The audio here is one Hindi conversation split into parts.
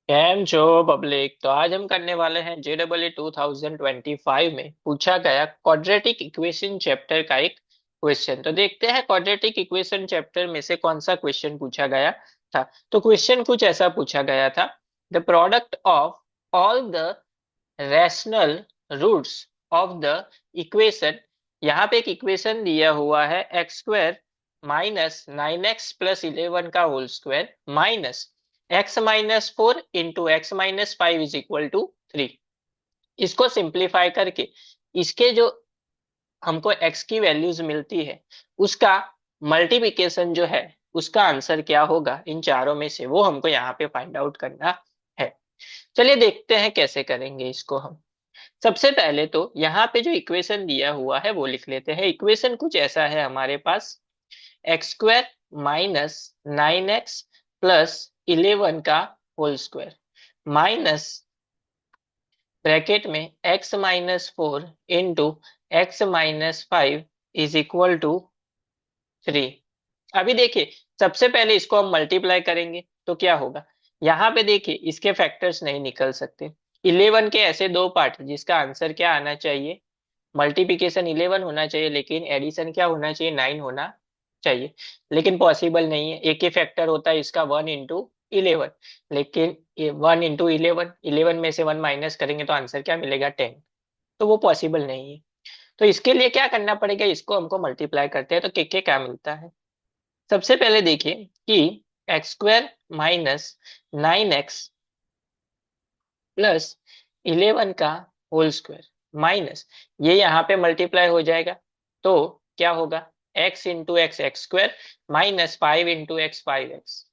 कैम जो पब्लिक। तो आज हम करने वाले हैं JEE 2025 में पूछा गया क्वाड्रेटिक इक्वेशन चैप्टर का एक क्वेश्चन। तो देखते हैं क्वाड्रेटिक इक्वेशन चैप्टर में से कौन सा क्वेश्चन पूछा गया था। तो क्वेश्चन कुछ ऐसा पूछा गया था। The product of all the rational roots of the equation. यहाँ पे एक इक्वेशन दिया हुआ है x² माइनस 9x+11 का whole square minus x-4 into x-5 is equal to 3। इसको सिंप्लीफाई करके इसके जो हमको x की वैल्यूज मिलती है उसका मल्टीप्लिकेशन जो है उसका आंसर क्या होगा इन चारों में से, वो हमको यहाँ पे फाइंड आउट करना है। चलिए देखते हैं कैसे करेंगे इसको हम। सबसे पहले तो यहाँ पे जो इक्वेशन दिया हुआ है वो लिख लेते हैं। इक्वेशन कुछ ऐसा है हमारे पास, x² माइनस 9x+11 का होल स्क्वायर माइनस ब्रैकेट में x-4 into x-5 is equal to 3। अभी देखिए, सबसे पहले इसको हम मल्टीप्लाई करेंगे तो क्या होगा। यहाँ पे देखिए इसके फैक्टर्स नहीं निकल सकते। 11 के ऐसे दो पार्ट जिसका आंसर क्या आना चाहिए, मल्टीप्लिकेशन 11 होना चाहिए लेकिन एडिशन क्या होना चाहिए, 9 होना चाहिए। लेकिन पॉसिबल नहीं है, एक ही फैक्टर होता है इसका 1 इंटू 11। लेकिन 1 इंटू 11 में से 1 माइनस करेंगे तो आंसर क्या मिलेगा, 10। तो वो पॉसिबल नहीं है। तो इसके लिए क्या करना पड़ेगा, इसको हमको मल्टीप्लाई करते हैं तो के क्या मिलता है। सबसे पहले देखिए कि x² माइनस 9x+11 का होल स्क्वायर माइनस ये यहाँ पे मल्टीप्लाई हो जाएगा तो क्या होगा, x into x x² minus 5 into x 5x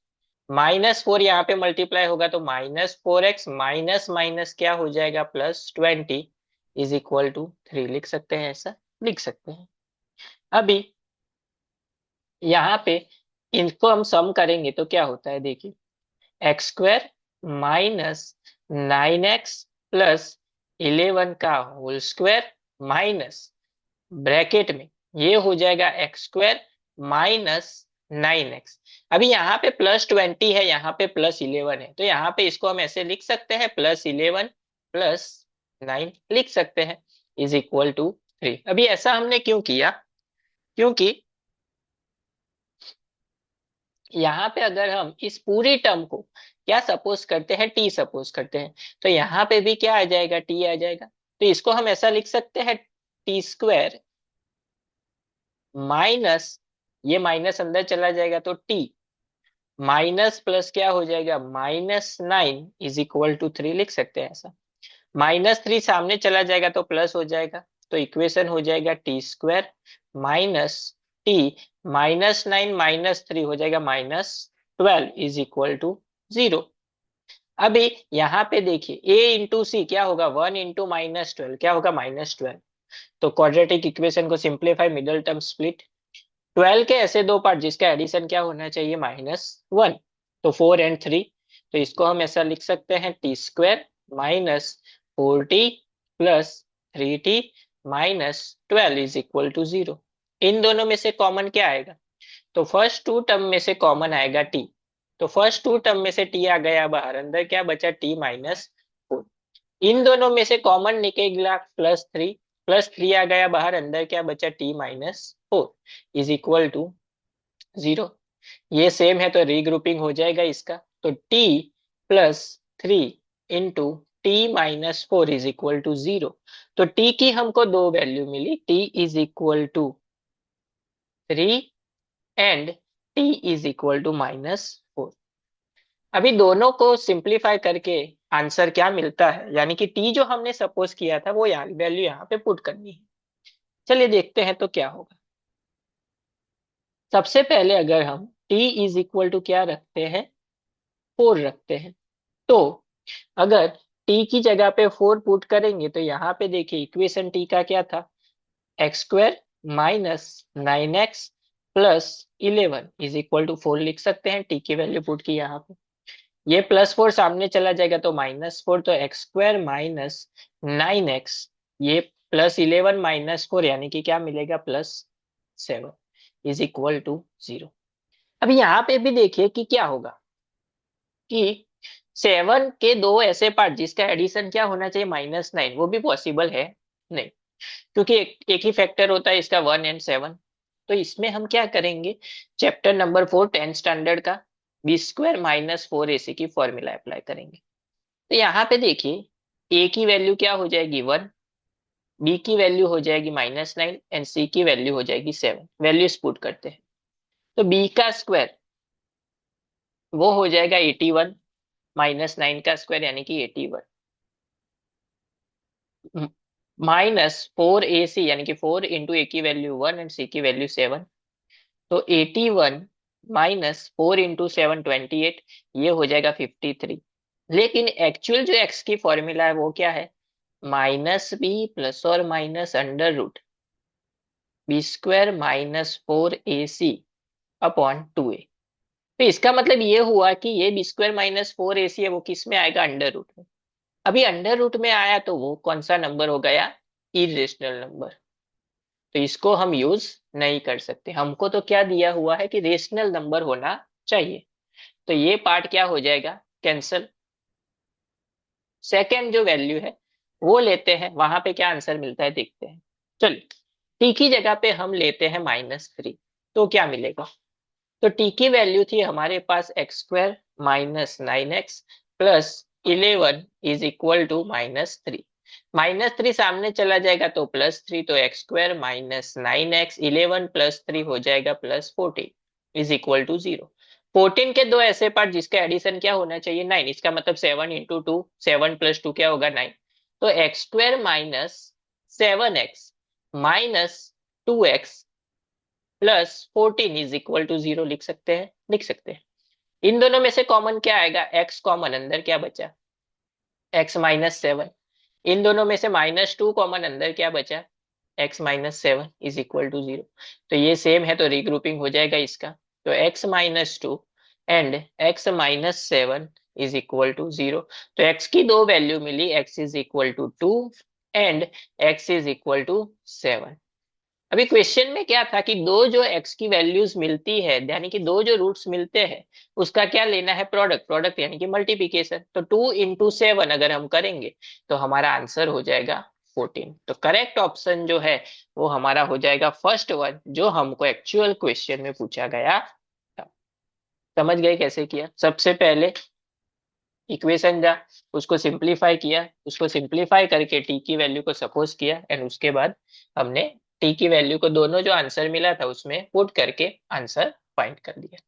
-4 यहाँ पे मल्टीप्लाई होगा तो -4x माइनस माइनस क्या हो जाएगा, +20 इज इक्वल टू 3। लिख सकते हैं, ऐसा लिख सकते हैं। अभी यहाँ पे इनको हम सम करेंगे तो क्या होता है, देखिए x² माइनस 9x+11 का होल स्क्वायर माइनस ब्रैकेट में ये हो जाएगा x² माइनस 9x। अभी यहाँ पे +20 है, यहाँ पे +11 है, तो यहाँ पे इसको हम ऐसे लिख सकते हैं +11 +9 लिख सकते हैं इज इक्वल टू 3। अभी ऐसा हमने क्यों किया, क्योंकि यहाँ पे अगर हम इस पूरी टर्म को क्या सपोज करते हैं, टी सपोज करते हैं, तो यहाँ पे भी क्या आ जाएगा, टी आ जाएगा। तो इसको हम ऐसा लिख सकते हैं t² माइनस ये माइनस अंदर चला जाएगा तो टी माइनस प्लस क्या हो जाएगा, -9 इज इक्वल टू 3 लिख सकते हैं ऐसा। -3 सामने चला जाएगा तो प्लस हो जाएगा, तो इक्वेशन हो जाएगा t² माइनस टी -9 -3 हो जाएगा -12 इज इक्वल टू 0। अभी यहाँ पे देखिए a इंटू सी क्या होगा, 1 इंटू -12 क्या होगा, -12। तो क्वाड्रेटिक इक्वेशन को सिंप्लीफाई, मिडल टर्म स्प्लिट, 12 के ऐसे दो पार्ट जिसका एडिशन क्या होना चाहिए, -1। तो 4 और 3, तो इसको हम ऐसा लिख सकते हैं t² -4t plus 3t -12 is equal to 0। इन दोनों में से कॉमन क्या आएगा, तो फर्स्ट टू टर्म में से कॉमन आएगा t। तो फर्स्ट टू टर्म में से t आ गया बाहर, अंदर क्या बचा, t-4। इन दोनों में से कॉमन निकलेगा +3, +3 आ गया बाहर, अंदर क्या बचा, t-4 इज इक्वल टू 0। ये सेम है तो रीग्रुपिंग हो जाएगा इसका, तो t+3 into t-4 is equal to 0। तो t की हमको दो वैल्यू मिली, t is equal to 3 and t is equal to -4। अभी दोनों को सिंप्लीफाई करके आंसर क्या मिलता है, यानी कि t जो हमने सपोज किया था वो वैल्यू यहाँ पे पुट करनी है। चलिए देखते हैं तो क्या होगा। सबसे पहले अगर हम t इज इक्वल टू क्या रखते हैं, 4 रखते हैं, तो अगर t की जगह पे 4 पुट करेंगे तो यहाँ पे देखिए इक्वेशन t का क्या था, x² minus 9x+11 is equal to 4 लिख सकते हैं। t की वैल्यू पुट की यहाँ पे, ये +4 सामने चला जाएगा तो -4, तो x² माइनस 9x, ये +11 -4 यानी कि क्या मिलेगा, +7 इज इक्वल टू 0। अभी यहाँ पे भी देखिए कि क्या होगा कि 7 के दो ऐसे पार्ट जिसका एडिशन क्या होना चाहिए -9, वो भी पॉसिबल है नहीं, क्योंकि एक ही फैक्टर होता है इसका, 1 और 7। तो इसमें हम क्या करेंगे, चैप्टर नंबर 4 10th स्टैंडर्ड का B² - 4AC की फॉर्मूला अप्लाई करेंगे। तो यहाँ पे देखिए, ए की वैल्यू क्या हो जाएगी 1, बी की वैल्यू हो जाएगी -9 एंड सी की वैल्यू हो जाएगी 7। वैल्यूज पुट करते हैं, तो बी का स्क्वायर वो हो जाएगा 81, -9 का स्क्वायर यानी कि 81, -4AC यानी कि 4 इंटू ए की वैल्यू 1 एंड सी की वैल्यू 7। तो 81 -4 इंटू 7 28, ये हो जाएगा 53। लेकिन एक्चुअल जो एक्स की फॉर्मूला है वो क्या है, -b प्लस और minus under root B² - 4AC upon 2a। तो इसका मतलब ये हुआ कि ये B² - 4AC है, वो किस में आएगा, अंडर रूट में। अभी अंडर रूट में आया तो वो कौन सा नंबर हो गया, इरेशनल नंबर। तो इसको हम यूज नहीं कर सकते, हमको तो क्या दिया हुआ है कि रेशनल नंबर होना चाहिए। तो ये पार्ट क्या हो जाएगा, कैंसल। सेकेंड जो वैल्यू है वो लेते हैं, वहां पे क्या आंसर मिलता है देखते हैं। चलिए, टी की जगह पे हम लेते हैं -3, तो क्या मिलेगा। तो टी की वैल्यू थी हमारे पास X² - 9x प्लस 11 = -3। -3 सामने चला जाएगा तो +3, तो X² - 9x 11 + 3 हो जाएगा +14 = 0। 14 के दो ऐसे पार्ट जिसका एडिशन क्या होना चाहिए 9, इसका मतलब 7 × 2, 7 + 2 क्या होगा 9। तो X² - 7x -2x +14 = 0 लिख सकते हैं। इन दोनों में से कॉमन क्या आएगा, एक्स कॉमन, अंदर क्या बचा, X - 7। इन दोनों में से -2 कॉमन, अंदर क्या बचा, X - 7 = 0। तो ये सेम है तो रीग्रुपिंग हो जाएगा इसका। तो X - 2 एंड X - 7 = 0। तो x की दो वैल्यू मिली, X = 2 एंड X = 7। अभी क्वेश्चन में क्या था कि दो जो एक्स की वैल्यूज मिलती है, यानी कि दो जो रूट्स मिलते हैं, उसका क्या लेना है, प्रोडक्ट। प्रोडक्ट यानी कि मल्टीप्लीकेशन। तो 2 × 7 अगर हम करेंगे तो हमारा आंसर हो जाएगा 14। तो करेक्ट ऑप्शन जो है वो हमारा हो जाएगा फर्स्ट वन, जो हमको एक्चुअल क्वेश्चन में पूछा गया था। समझ गए कैसे किया, सबसे पहले इक्वेशन जा, उसको सिंपलीफाई किया, उसको सिंपलीफाई करके टी की वैल्यू को सपोज किया एंड उसके बाद हमने टी की वैल्यू को दोनों जो आंसर मिला था उसमें पुट करके आंसर फाइंड कर दिया।